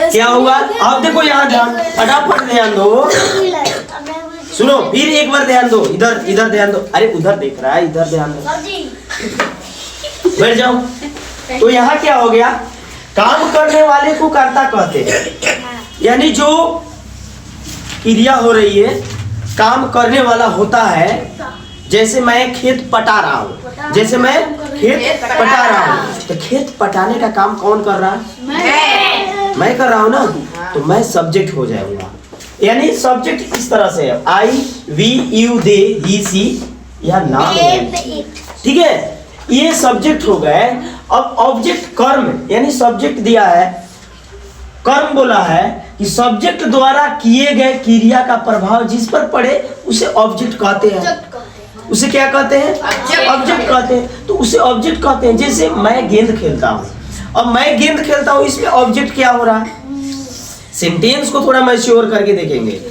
क्या हुआ? अब देखो यहाँ ध्यान, फटाफट ध्यान दो, सुनो फिर एक बार ध्यान दो, इधर इधर ध्यान दो, अरे उधर देख रहा है, इधर ध्यान दो, बैठ जाओ। तो यहाँ क्या हो गया? काम करने वाले को कर्ता कहते हैं, यानी जो क्रिया हो रही है काम करने वाला होता है। जैसे मैं खेत पटा रहा हूँ, जैसे मैं खेत पटा रहा हूँ, तो खेत पटाने का काम कौन कर रहा है? मैं कर रहा हूँ ना, तो मैं सब्जेक्ट हो जाऊंगा। यानी सब्जेक्ट इस तरह से है, आई वी यू दे ही सी, यह नाम है, ठीक है, ये सब्जेक्ट हो गए। अब ऑब्जेक्ट कर्म, यानी सब्जेक्ट दिया है, कर्म बोला है कि सब्जेक्ट द्वारा किए गए क्रिया का प्रभाव जिस पर पड़े उसे ऑब्जेक्ट कहते हैं। उसे क्या कहते हैं? ऑब्जेक्ट कहते हैं। तो उसे ऑब्जेक्ट कहते हैं। जैसे मैं गेंद खेलता हूँ, अब मैं गेंद खेलता हूँ, इसमें ऑब्जेक्ट क्या हो रहा है? सेंटेंस को थोड़ा मैच्योर करके देखेंगे।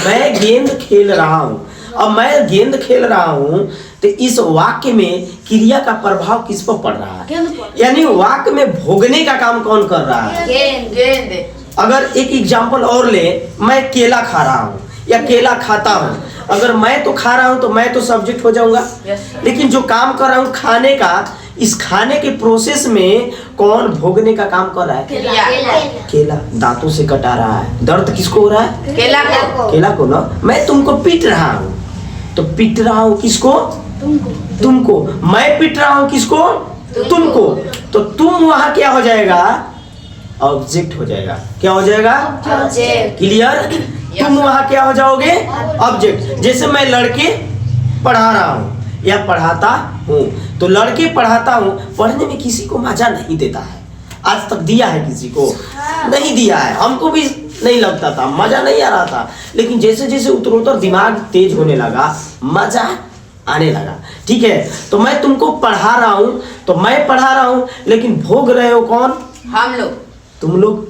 मैं गेंद खेल रहा हूँ, अब मैं गेंद खेल रहा हूँ, तो इस वाक्य में क्रिया का प्रभाव किस पर पड़ रहा है? यानी वाक्य में भोगने का काम कौन कर रहा है? गेंद। अगर एक एग्जांपल और ले, मैं केला खा रहा हूँ या केला खाता हूँ, अगर मैं तो खा रहा हूँ तो मैं तो सब्जेक्ट हो जाऊंगा, लेकिन जो काम कर रहा हूँ खाने का, इस खाने के प्रोसेस में कौन भोगने का काम कर रहा है? केला दांतों से कटा रहा है, दर्द किसको हो रहा है? केला को ना। मैं तुमको पीट रहा हूँ, तो पीट रहा हूँ किसको? तुमको। मैं पीट रहा हूँ किसको? तुमको। तो तुम वहां क्या हो जाएगा? ऑब्जेक्ट हो जाएगा। क्या हो जाएगा? क्लियर? तुम वहां क्या हो जाओगे? ऑब्जेक्ट। जैसे मैं लड़के पढ़ा रहा हूँ या पढ़ाता हूँ, तो लड़के पढ़ाता हूँ, पढ़ने में किसी को मजा नहीं देता है। आज तक दिया है किसी को? नहीं दिया है। हमको भी नहीं लगता था, मजा नहीं आ रहा था, लेकिन जैसे जैसे उत्तरोत्तर दिमाग तेज होने लगा, मजा आने लगा। ठीक है, तो मैं तुमको पढ़ा रहा हूँ, तो मैं पढ़ा रहा हूँ, लेकिन भोग रहे हो कौन? हम लोग, तुम लोग।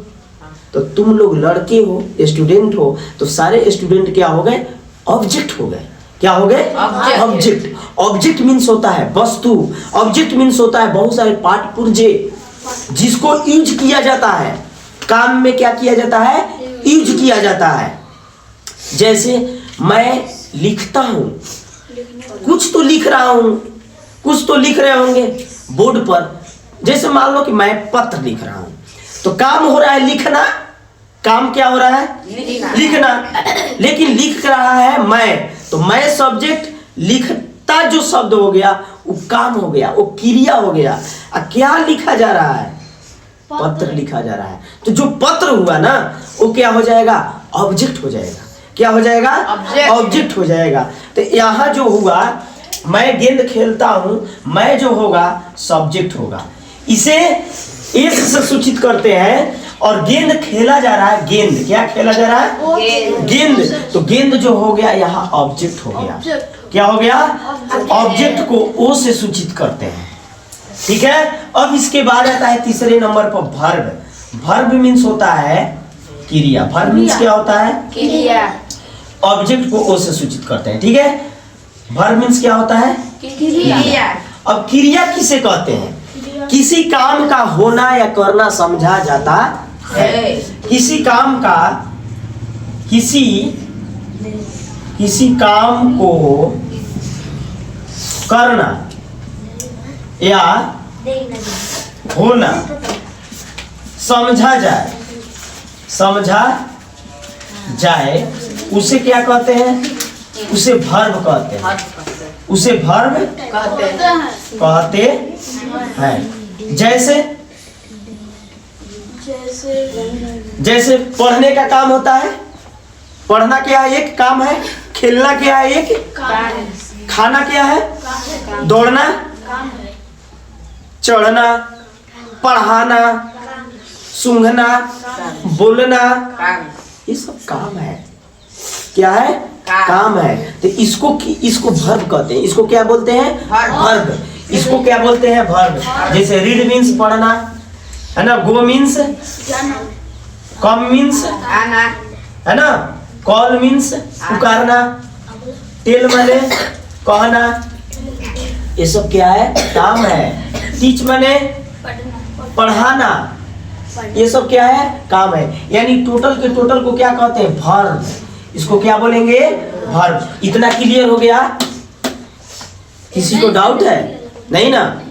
तो तुम लोग लड़के हो, स्टूडेंट हो, तो सारे स्टूडेंट क्या हो गए? ऑब्जेक्ट हो गए। क्या हो गए? ऑब्जेक्ट। ऑब्जेक्ट मीन्स होता है वस्तु, ऑब्जेक्ट मीन्स होता है बहुत सारे पार्ट पुर्जे जिसको यूज किया जाता है। काम में क्या किया जाता है? यूज किया जाता है। जैसे मैं लिखता हूं, कुछ तो लिख रहा हूं, कुछ तो लिख रहे होंगे बोर्ड पर। जैसे मान लो कि मैं पत्र लिख रहा हूं, तो काम हो रहा है लिखना। काम क्या हो रहा है? लिखना। लेकिन लिख रहा है मैं, तो मैं सब्जेक्ट, लिखता जो शब्द हो गया वो काम हो गया, वो क्रिया हो गया। क्या लिखा जा रहा है? पत्र लिखा जा रहा है। तो जो पत्र हुआ ना, वो क्या हो जाएगा? ऑब्जेक्ट हो जाएगा। क्या हो जाएगा? ऑब्जेक्ट हो जाएगा। तो यहाँ जो हुआ, मैं गेंद खेलता हूँ, मैं जो होगा सब्जेक्ट होगा। इसे एस से सूचित करते हैं। और गेंद खेला जा रहा है, गेंद क्या खेला जा रहा है? गेंद। तो गेंद जो हो गया यहाँ ऑब्जेक्ट हो गया। क्या हो गया? ऑब्जेक्ट को ओ से सूचित करते हैं। ठीक है। अब इसके बाद आता है तीसरे नंबर पर वर्ब। वर्ब मीन्स होता है क्रिया। वर्ब मीन्स क्या होता है? क्रिया। ऑब्जेक्ट को ओ से सूचित करते हैं। ठीक है। वर्ब मीन्स क्या होता है? क्रिया। अब क्रिया किसे कहते हैं? किसी काम का होना या करना समझा जाता है। किसी काम का, किसी काम को करना या होना समझा जाए, उसे क्या कहते हैं? उसे वर्ब कहते हैं। उसे वर्ब कहते हैं। जैसे पढ़ने का काम होता है, पढ़ना क्या है? एक काम है। खेलना क्या है? एक। खाना क्या है? दौड़ना, चढ़ना, पढ़ाना, सूंघना, बोलना, ये सब काम है। क्या है? काम है। तो इसको वर्ब कहते हैं। इसको क्या बोलते हैं? वर्ब। इसको क्या बोलते हैं? वर्ब। जैसे रीड मीन्स पढ़ना है ना, गो मीन्स कम मीन्स आना है ना, कॉल मीन्स पुकारना, टेल माने कहना, ये सब क्या है? काम है। टीच माने पढ़ाना, ये सब क्या है? काम है। यानी टोटल के टोटल को क्या कहते हैं? वर्ब। इसको क्या बोलेंगे? वर्ब। इतना क्लियर हो गया? किसी को डाउट है? नहीं ना?